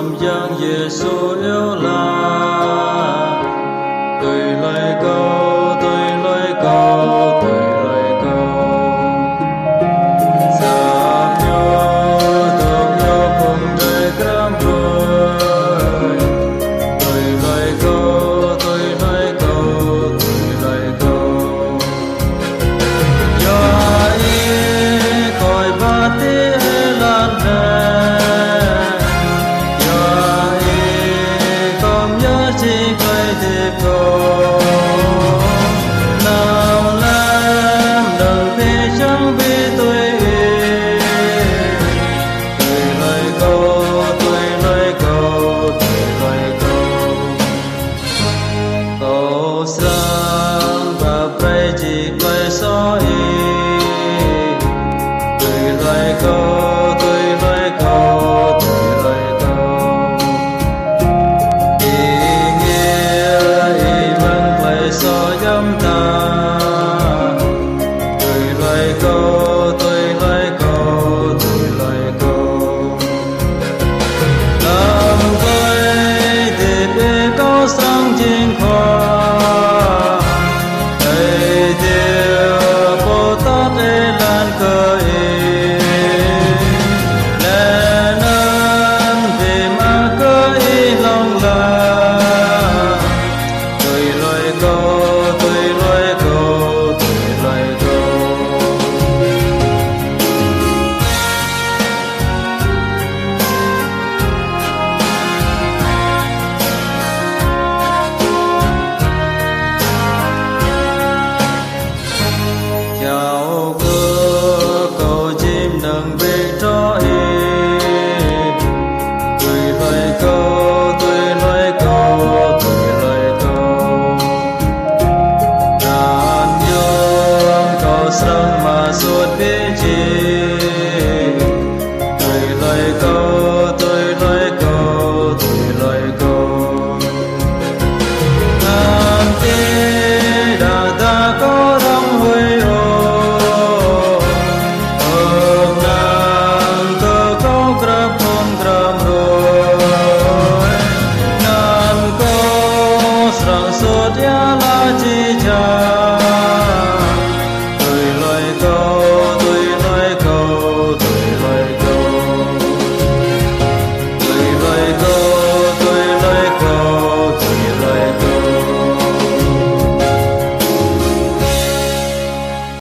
tâm giang Giêsu yêu là tôi lời câu tôi lời câu sam yo cùng đời cám ơn tôi lời câu yo ai coi ba tê lan nào làm đừng thế chẳng biết tôi lời câu sang và pray chỉ quay soi lời câu so dâm ta tôi lời câu làm tôi để biết câu sang trên khoa thầy điều Bồ Tát để lan khởi lẽ nên vì mà khởi lòng là chào cơ cầu chim nâng về cho em tôi lời câu đàn dương cầu sông mà suốt biết chi tôi lời câu nam tê đã ta có đông huy grab